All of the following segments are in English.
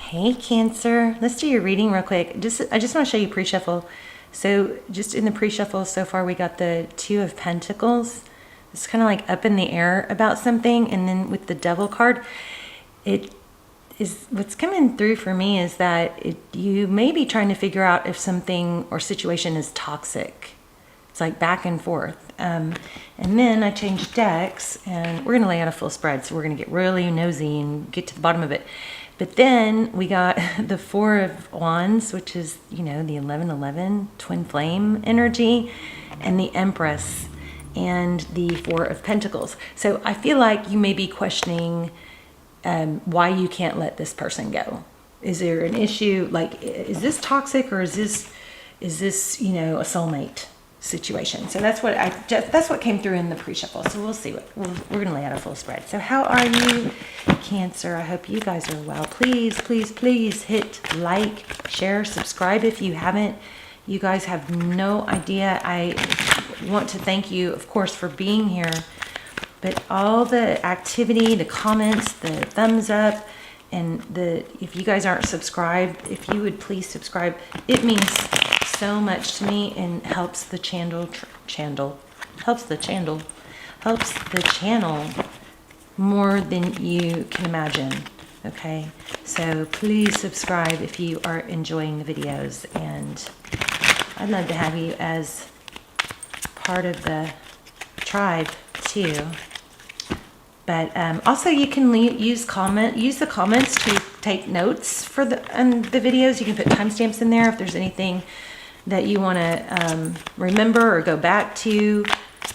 Hey Cancer, let's do your reading real quick. I just want to show you pre-shuffle. So just in the pre-shuffle so far, we got the Two of Pentacles. It's kind of like up in the air about something. And then with the Devil card, it is what's coming through for me is that you may be trying to figure out if something or situation is toxic. It's like back and forth. And then I changed decks and we're going to lay out a full spread. So we're going to get really nosy and get to the bottom of it. But then we got the Four of Wands, which is, you know, the 1111 twin flame energy, and the Empress and the Four of Pentacles. So I feel like you may be questioning why you can't let this person go. Is there an issue? Like, is this toxic or is this, you know, a soulmate situation? So that's what came through in the pre-shuffle. So we'll see we're gonna lay out a full spread. So how are you, Cancer? I hope you guys are well. Please hit like, share, subscribe if you haven't. You guys have no idea. I want to thank you, of course, for being here, but all the activity, the comments, the thumbs up, and if you guys aren't subscribed, if you would please subscribe, it means so much to me and helps the channel more than you can imagine. Okay, so please subscribe if you are enjoying the videos, and I'd love to have you as part of the tribe too. But also you can use the comments to take notes for the videos. You can put timestamps in there if there's anything that you want to remember or go back to.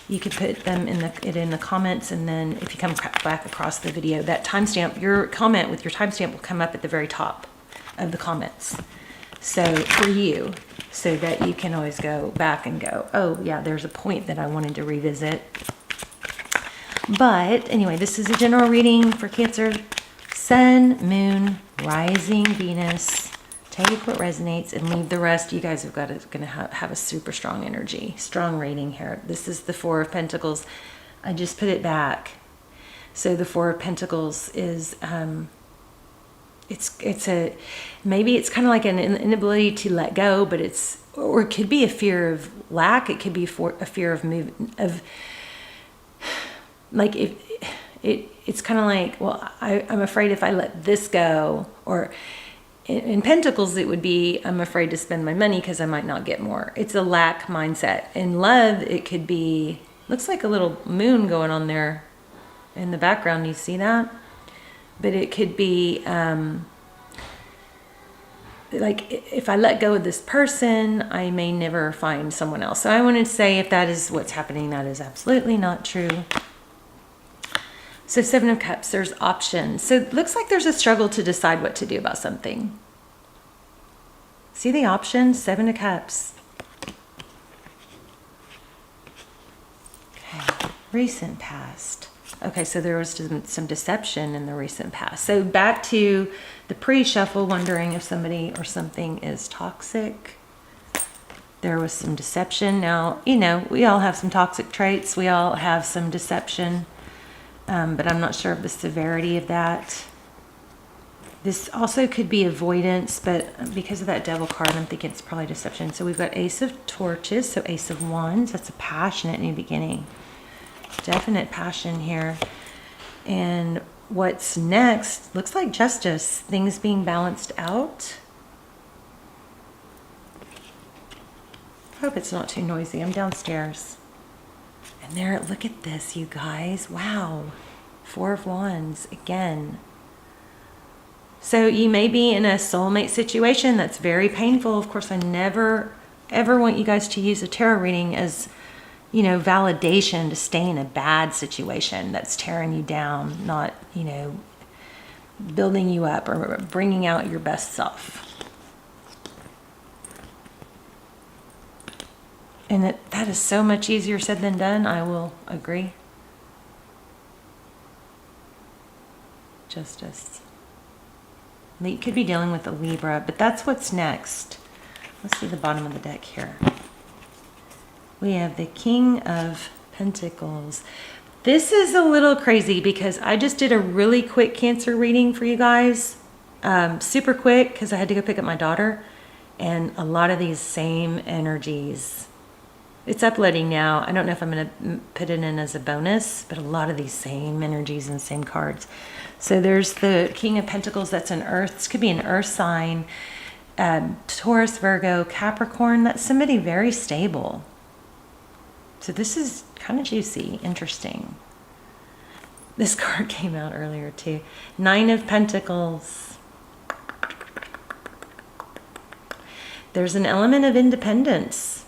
You could put them in the comments, and then if you come back across the video, that timestamp, your comment with your timestamp will come up at the very top of the comments. So for you, so that you can always go back and go, oh yeah, there's a point that I wanted to revisit. But anyway, this is a general reading for Cancer. Sun, Moon, Rising, Venus. Take what resonates and leave the rest. You guys have gonna have a super strong energy, strong rating here. This is the Four of Pentacles. I just put it back. So the Four of Pentacles is maybe it's kind of like an inability to let go, but or it could be a fear of lack. It could be a fear of like it's kind of like, well, I'm afraid if I let this go, or in Pentacles, it would be, I'm afraid to spend my money because I might not get more. It's a lack mindset. In love, it could be, looks like a little moon going on there in the background. You see that? But it could be like, if I let go of this person, I may never find someone else. So I wanted to say, if that is what's happening, that is absolutely not true. So Seven of Cups, there's options. So it looks like there's a struggle to decide what to do about something. See the options? Seven of Cups. Okay, recent past. Okay, so there was some deception in the recent past. So back to the pre-shuffle, wondering if somebody or something is toxic. There was some deception. Now, you know, we all have some toxic traits. We all have some deception. But I'm not sure of the severity of that. This also could be avoidance, but because of that Devil card, I'm thinking it's probably deception. So we've got Ace of Torches, so Ace of Wands. That's a passionate new beginning. Definite passion here. And what's next looks like justice. Things being balanced out. Hope it's not too noisy. I'm downstairs. And there, look at this, you guys. Wow. Four of Wands again. So you may be in a soulmate situation that's very painful. Of course, I never, ever want you guys to use a tarot reading as, you know, validation to stay in a bad situation that's tearing you down, not, you know, building you up or bringing out your best self. And that is so much easier said than done. I will agree. Justice. You could be dealing with a Libra, but that's what's next. Let's see the bottom of the deck here. We have the King of Pentacles. This is a little crazy because I just did a really quick Cancer reading for you guys. Super quick because I had to go pick up my daughter, and a lot of these same energies. It's uploading now. I don't know if I'm going to put it in as a bonus, but a lot of these same energies and same cards. So there's the King of Pentacles. That's an earth. This could be an earth sign. Taurus, Virgo, Capricorn. That's somebody very stable. So this is kind of juicy, interesting. This card came out earlier too. Nine of Pentacles. There's an element of independence.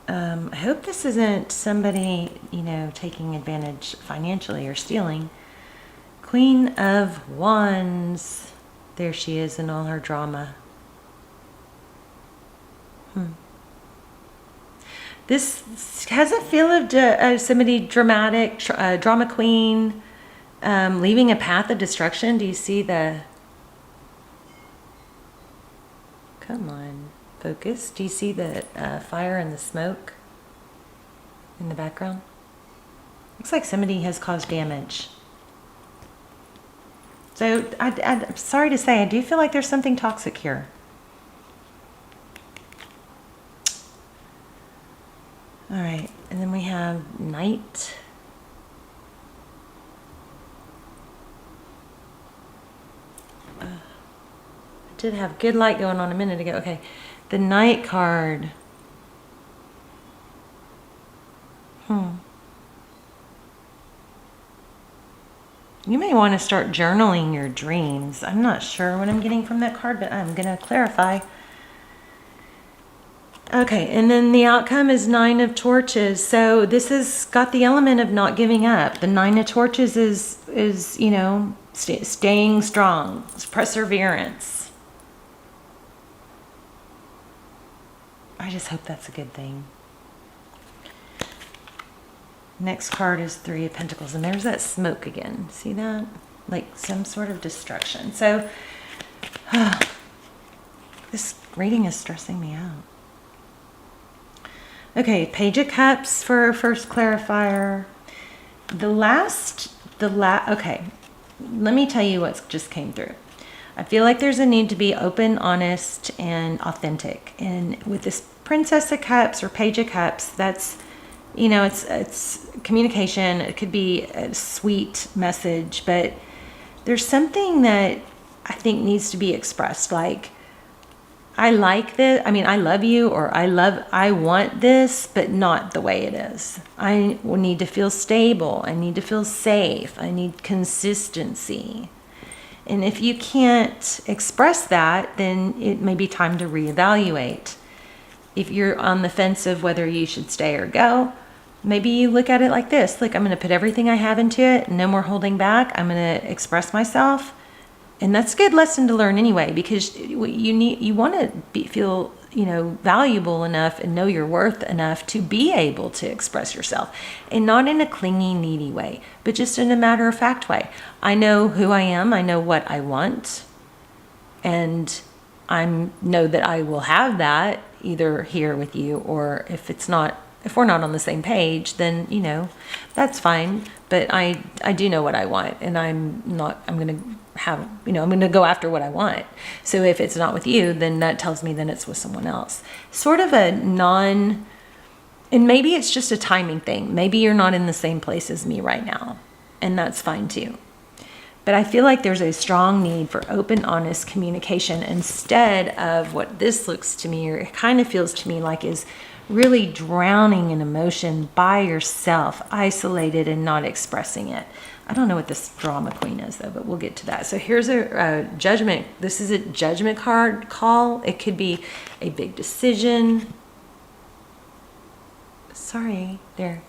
I hope this isn't somebody, taking advantage financially or stealing. Queen of Wands. There she is in all her drama. This has a feel of somebody dramatic, drama queen, leaving a path of destruction. Do you see the... Come on, focus. Do you see the fire and the smoke in the background? Looks like somebody has caused damage. So I'm sorry to say, I do feel like there's something toxic here. All right, and then we have Knight. I did have good light going on a minute ago. Okay, the Knight card. You may want to start journaling your dreams. I'm not sure what I'm getting from that card, but I'm going to clarify. Okay, and then the outcome is Nine of Torches. So this has got the element of not giving up. The Nine of Torches is staying strong. It's perseverance. I just hope that's a good thing. Next card is Three of Pentacles, and there's that smoke again. See that? Like some sort of destruction. So this reading is stressing me out. Okay, Page of Cups for our first clarifier. Okay, let me tell you what just came through. I feel like there's a need to be open, honest, and authentic. And with this Princess of Cups or Page of Cups, that's, it's communication. It could be a sweet message, but there's something that I think needs to be expressed. Like, I like this. I mean, I love you, or I want this, but not the way it is. I will need to feel stable. I need to feel safe. I need consistency. And if you can't express that, then it may be time to reevaluate. If you're on the fence of whether you should stay or go, maybe you look at it like this. Look, I'm going to put everything I have into it. No more holding back. I'm going to express myself. And that's a good lesson to learn anyway, because you want to feel, valuable enough and know your worth enough to be able to express yourself, and not in a clingy, needy way, but just in a matter of fact way. I know who I am. I know what I want, and I know that I will have that either here with you, or if we're not on the same page, then, that's fine. But I do know what I want, and I'm going to I'm going to go after what I want. So if it's not with you, then that tells me then it's with someone else. Sort of and maybe it's just a timing thing. Maybe you're not in the same place as me right now, and that's fine too. But I feel like there's a strong need for open, honest communication instead of what this looks to me, or it kind of feels to me like is really drowning in emotion by yourself, isolated and not expressing it. I don't know what this drama queen is though, but we'll get to that. So here's a judgment. This is a judgment card call. It could be a big decision. Sorry, there.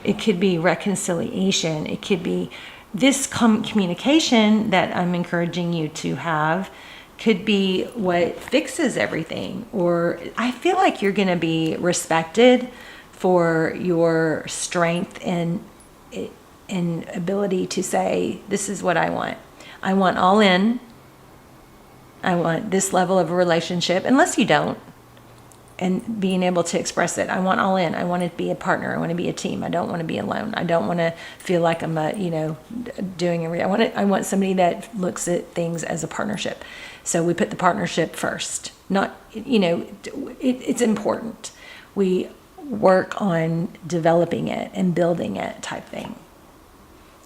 It could be reconciliation. It could be this communication that I'm encouraging you to have could be what fixes everything. Or I feel like you're going to be respected for your strength and ability to say, this is what I want. I want all in. I want this level of a relationship, unless you don't. and being able to express it. I want all in. I want to be a partner. I want to be a team. I don't want to be alone. I don't want to feel like I'm doing everything. I want somebody that looks at things as a partnership. So we put the partnership first. Not, it's important. We work on developing it and building it type thing.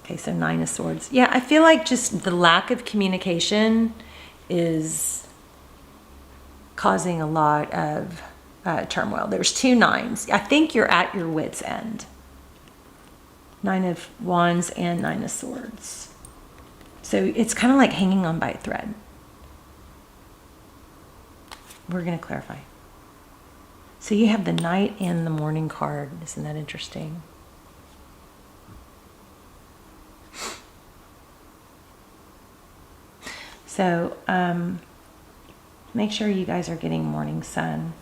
Okay, so 9 of Swords. Yeah, I feel like just the lack of communication is causing a lot of turmoil. There's 2 9s. I think you're at your wit's end. 9 of Wands and 9 of Swords. So it's kind of like hanging on by a thread. We're going to clarify. So you have the Knight and the Morning card. Isn't that interesting? So make sure you guys are getting morning sun.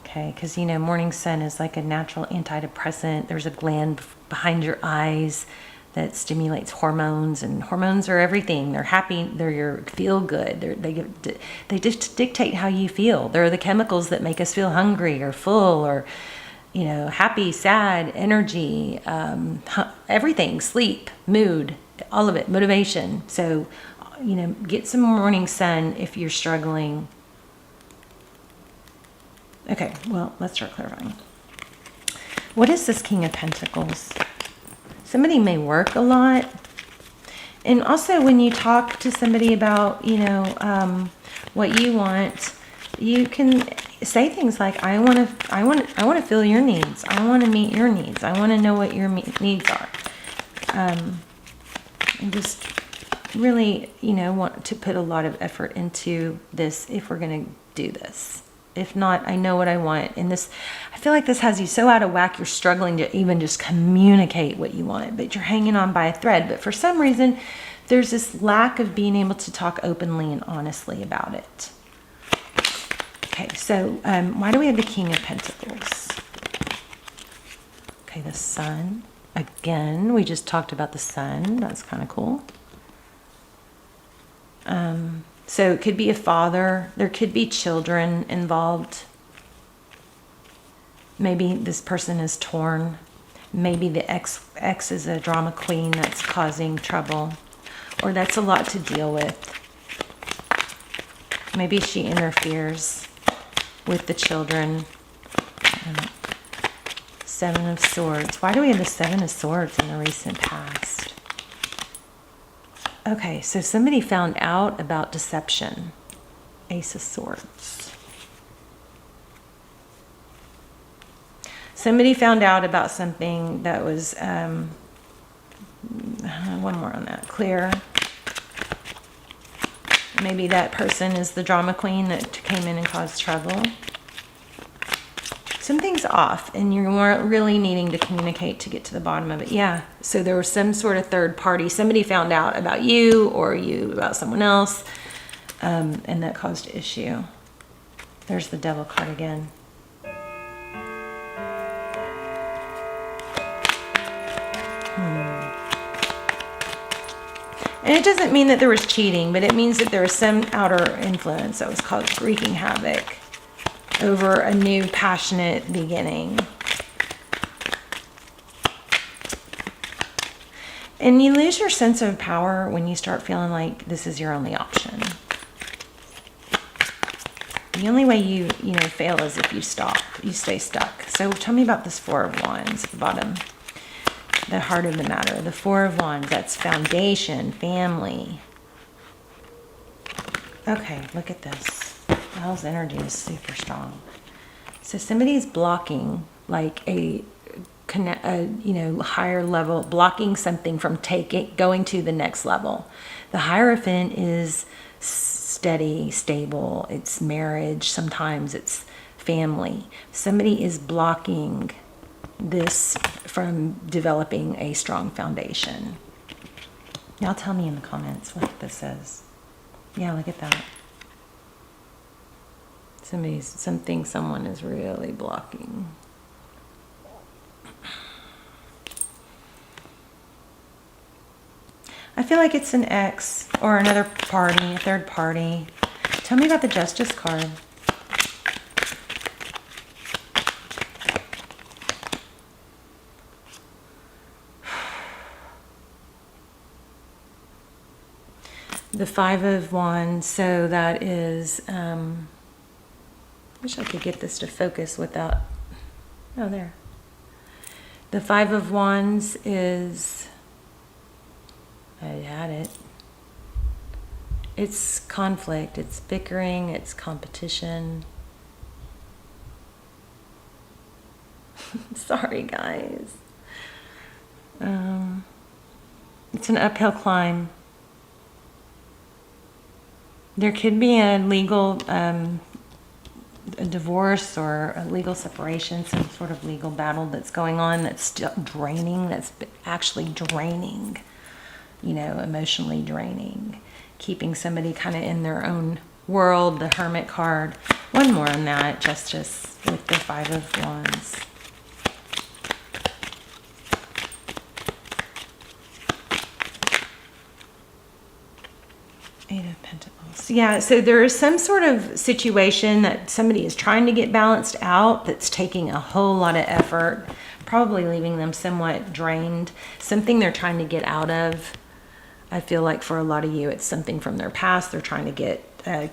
Okay, because morning sun is like a natural antidepressant. There's a gland behind your eyes that stimulates hormones, and hormones are everything. They're happy. They're your feel good. They just dictate how you feel. They're the chemicals that make us feel hungry or full or happy, sad, energy, everything, sleep, mood, all of it, motivation. So get some morning sun if you're struggling. Okay, well, let's start clarifying. What is this King of Pentacles? Somebody may work a lot. And also when you talk to somebody about, what you want, you can say things like, I want to feel your needs. I want to meet your needs. I want to know what your needs are. And just really, want to put a lot of effort into this if we're going to do this. If not, I know what I want. And this, I feel like this has you so out of whack, you're struggling to even just communicate what you want, but you're hanging on by a thread. But for some reason, there's this lack of being able to talk openly and honestly about it. Okay, so why do we have the King of Pentacles? Okay, the Sun. Again, we just talked about the Sun. That's kind of cool. So it could be a father. There could be children involved. Maybe this person is torn. Maybe the ex is a drama queen that's causing trouble. Or that's a lot to deal with. Maybe she interferes with the children. 7 of Swords. Why do we have the 7 of Swords in the recent past? Okay, so somebody found out about deception. Ace of Swords. Somebody found out about something that was, one more on that, clear. Maybe that person is the drama queen that came in and caused trouble. Something's off and you weren't really needing to communicate to get to the bottom of it. Yeah, so there was some sort of third party. Somebody found out about you or you about someone else, and that caused issue. There's the Devil card again. And it doesn't mean that there was cheating, but it means that there was some outer influence that was wreaking havoc over a new passionate beginning. And you lose your sense of power when you start feeling like this is your only option. The only way you fail is if you stay stuck. So tell me about this 4 of Wands at the bottom. The heart of the matter. The 4 of Wands, that's foundation, family. Okay, look at this. Hell's energy is super strong. So somebody's blocking like a higher level, blocking something from going to the next level. The Hierophant is steady, stable. It's marriage. Sometimes it's family. Somebody is blocking this from developing a strong foundation. Now tell me in the comments what this is. Yeah, look at that. Someone is really blocking. I feel like it's an ex or another party, a third party. Tell me about the Justice card. The Five of Wands, so that is, wish I could get this to focus without, oh, there. The Five of Wands is, I had it. It's conflict, it's bickering, it's competition. Sorry, guys. It's an uphill climb. There could be a legal, a divorce or a legal separation, some sort of legal battle that's going on that's still draining, that's actually draining, you know, emotionally draining, keeping somebody kind of in their own world. The Hermit card. One more on that, Justice, with the Five of Wands. Eight of Pentacles. Yeah, so there is some sort of situation that somebody is trying to get balanced out that's taking a whole lot of effort, probably leaving them somewhat drained. Something they're trying to get out of. I feel like for a lot of you, it's something from their past. They're trying to get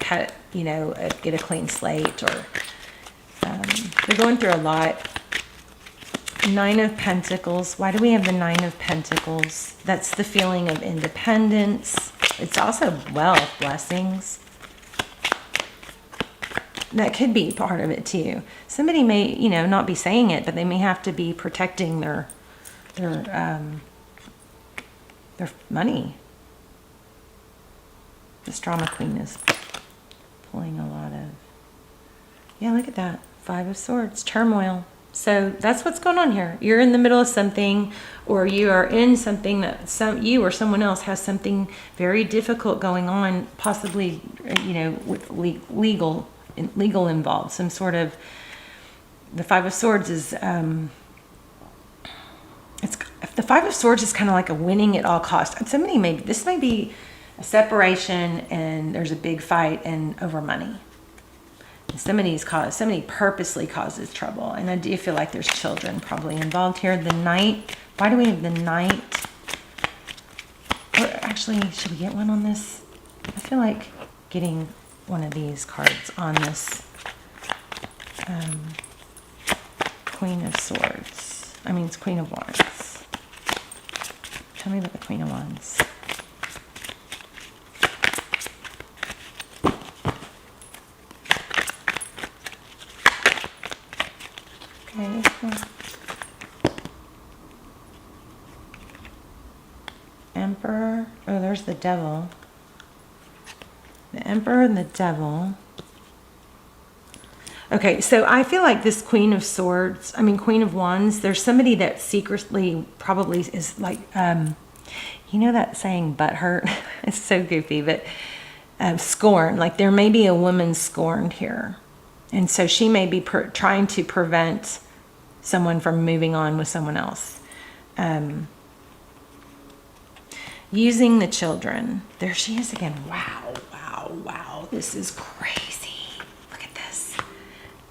cut, you know, get a clean slate, or they're going through a lot. Nine of Pentacles. Why do we have the Nine of Pentacles? That's the feeling of independence. It's also wealth, blessings. That could be part of it too. Somebody may, you know, not be saying it, but they may have to be protecting their money. This Drama Queen is pulling a lot of, yeah, look at that. Five of Swords, turmoil. So that's what's going on here. You're in the middle of something, or you are in something that you or someone else has something very difficult going on, possibly, you know, with legal involved. Some sort of, the Five of Swords is, the Five of Swords is kind of like a winning at all costs. This may be a separation, and there's a big fight and over money. Somebody purposely causes trouble, and I do feel like there's children probably involved here. The Knight. Why do we have the Knight? Or actually, should we get one on this? I feel like getting one of these cards on this Queen of Swords. I mean, it's Queen of Wands. Tell me about the Queen of Wands. Emperor. Oh, there's the Devil. The Emperor and the Devil. Okay, so I feel like this Queen of Swords, Queen of Wands, there's somebody that secretly probably is like, you know that saying, butthurt? It's so goofy, but scorn. Like there may be a woman scorned here. And so she may be trying to prevent someone from moving on with someone else. Using the children. There she is again. Wow, wow, wow. This is crazy. Look at this.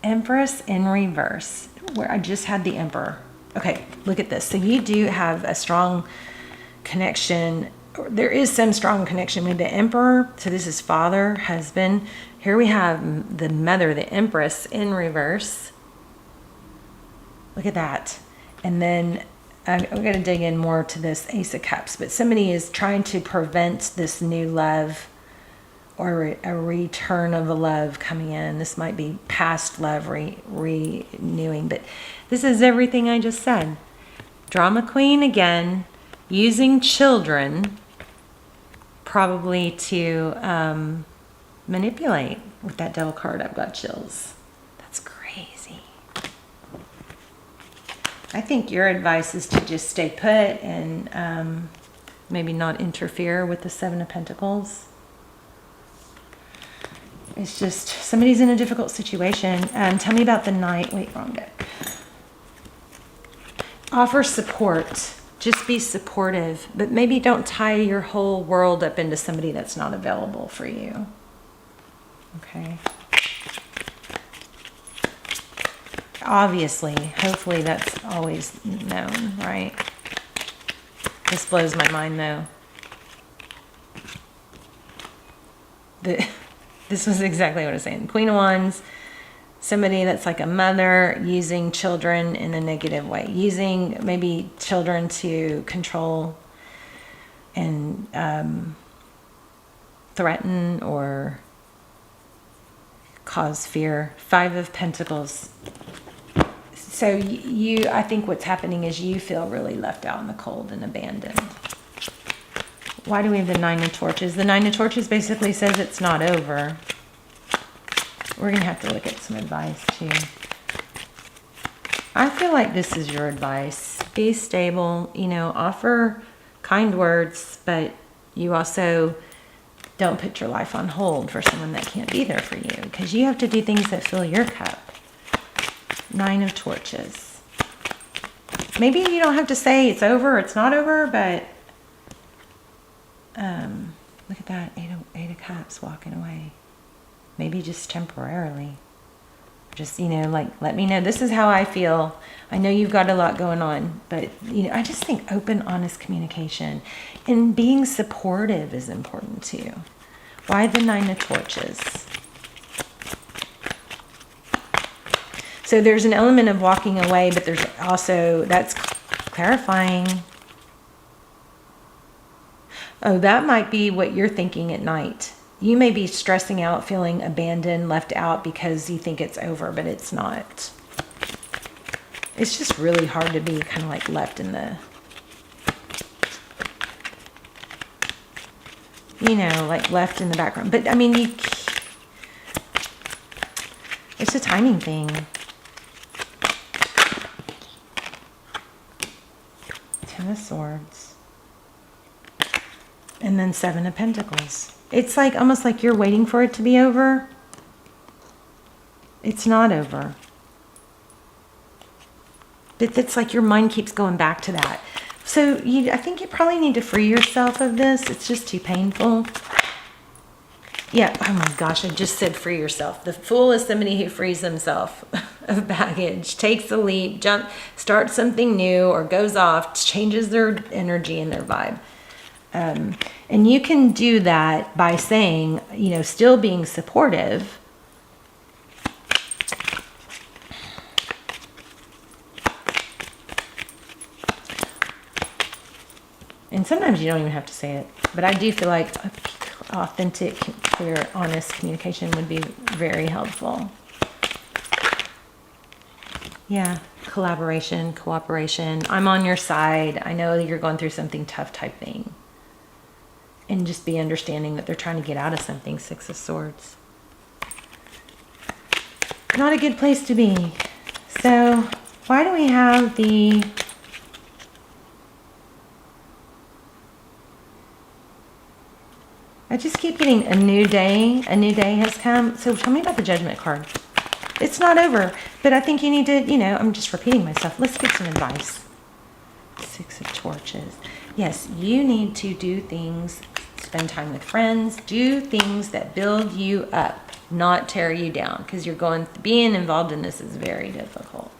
Empress in reverse. Where I just had the Emperor. Okay, look at this. So you do have a strong connection. There is some strong connection with the Emperor. So this is father, husband. Here we have the mother, the Empress in reverse. Look at that. And then I'm going to dig in more to this Ace of Cups. But somebody is trying to prevent this new love or a return of a love coming in. This might be past love renewing. But this is everything I just said. Drama Queen again. Using children probably to manipulate. With that Devil card, I've got chills. That's crazy. I think your advice is to just stay put and maybe not interfere with the Seven of Pentacles. It's just somebody's in a difficult situation. Tell me about the Knight. Wait, wrong deck. Offer support. Just be supportive, but maybe don't tie your whole world up into somebody that's not available for you. Okay. Obviously, hopefully that's always known, right? This blows my mind though. this was exactly what I was saying. Queen of Wands, somebody that's like a mother using children in a negative way, using maybe children to control and threaten or cause fear. 5 of Pentacles. So I think what's happening is you feel really left out in the cold and abandoned. Why do we have the 9 of Torches? The 9 of Torches basically says it's not over. We're going to have to look at some advice too. I feel like this is your advice. Be stable, offer kind words, but you also don't put your life on hold for someone that can't be there for you, because you have to do things that fill your cup. 9 of Torches. Maybe you don't have to say it's over or it's not over, but look at that. 8 of Cups walking away. Maybe just temporarily. Just, let me know. This is how I feel. I know you've got a lot going on, but, I just think open, honest communication and being supportive is important too. Why the 9 of Torches? So there's an element of walking away, but there's also, that's clarifying. Oh, that might be what you're thinking at night. You may be stressing out, feeling abandoned, left out because you think it's over, but it's not. It's just really hard to be kind of like left in the, like left in the background. But I mean, it's a timing thing. 10 of Swords. And then 7 of Pentacles. It's like almost like you're waiting for it to be over. It's not over. But it's like your mind keeps going back to that. So I think you probably need to free yourself of this. It's just too painful. Yeah, oh my gosh, I just said free yourself. The Fool is somebody who frees himself of baggage, takes a leap, starts something new, or goes off, changes their energy and their vibe. And you can do that by saying, still being supportive. And sometimes you don't even have to say it. But I do feel like authentic, clear, honest communication would be very helpful. Yeah, collaboration, cooperation. I'm on your side. I know that you're going through something tough type thing. And just be understanding that they're trying to get out of something. 6 of Swords. Not a good place to be. So, why do we have the... I just keep getting a new day. A new day has come. So, tell me about the Judgment card. It's not over. But I think you need to, I'm just repeating myself. Let's get some advice. 6 of Torches. Yes, you need to do things, spend time with friends, do things that build you up, not tear you down, because being involved in this is very difficult.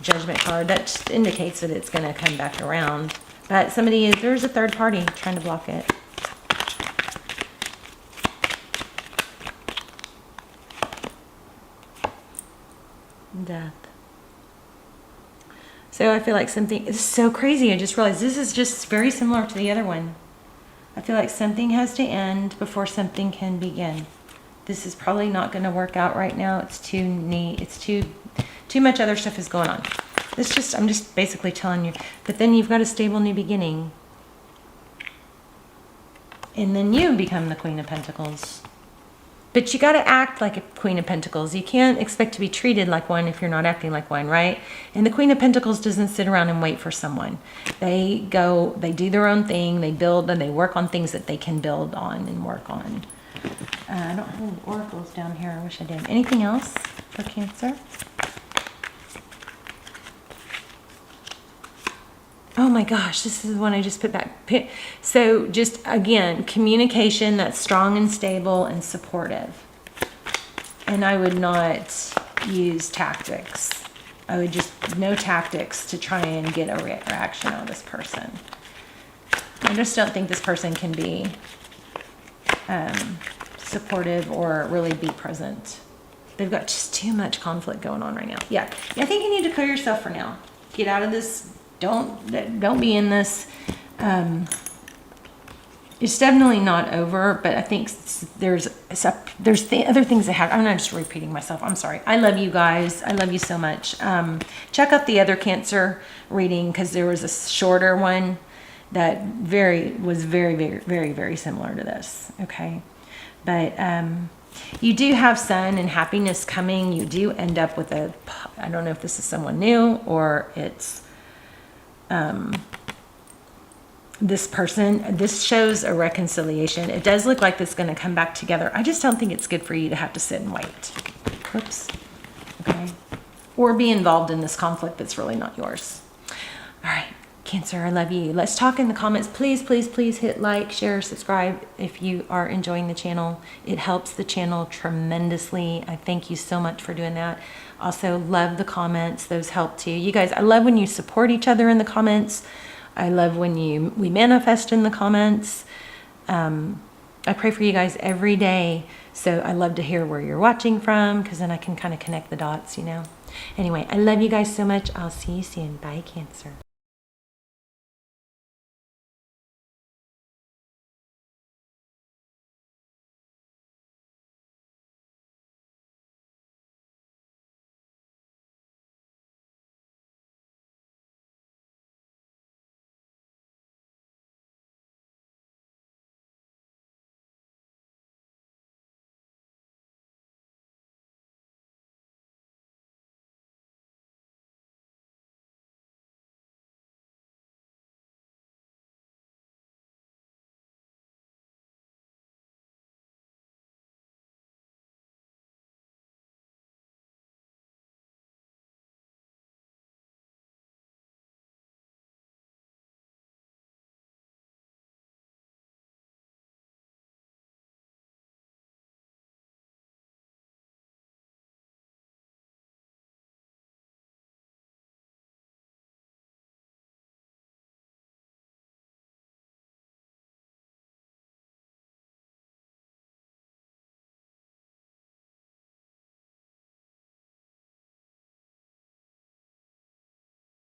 Judgment card, that just indicates that it's going to come back around. But there's a third party trying to block it. Death. So I feel like it's so crazy. I just realized this is just very similar to the other one. I feel like something has to end before something can begin. This is probably not going to work out right now. It's too neat. It's too much other stuff is going on. I'm just basically telling you. But then you've got a stable new beginning. And then you become the Queen of Pentacles. But you got to act like a Queen of Pentacles. You can't expect to be treated like one if you're not acting like one, right? And the Queen of Pentacles doesn't sit around and wait for someone. They do their own thing, they build, and they work on things that they can build on and work on. I don't have any oracles down here. I wish I did. Anything else for Cancer? Oh my gosh, this is the one I just put back. So just, again, communication that's strong and stable and supportive. And I would not use tactics. I would no tactics to try and get a reaction on this person. I just don't think this person can be supportive or really be present. They've got just too much conflict going on right now. Yeah, I think you need to clear yourself for now. Get out of this. Don't be in this. It's definitely not over, but I think there's the other things that happen. I'm not just repeating myself. I'm sorry. I love you guys. I love you so much. Check out the other Cancer reading, because there was a shorter one that was very similar to this. Okay, but you do have sun and happiness coming. You do end up with I don't know if this is someone new or it's this person. This shows a reconciliation. It does look like this is going to come back together. I just don't think it's good for you to have to sit and wait. Whoops. Okay. Or be involved in this conflict that's really not yours. All right. Cancer, I love you. Let's talk in the comments. Please hit like, share, subscribe if you are enjoying the channel. It helps the channel tremendously. I thank you so much for doing that. Also, love the comments. Those help too. You guys, I love when you support each other in the comments. I love when we manifest in the comments. I pray for you guys every day. So I love to hear where you're watching from, because then I can kind of connect the dots, you know. Anyway, I love you guys so much. I'll see you soon. Bye, Cancer.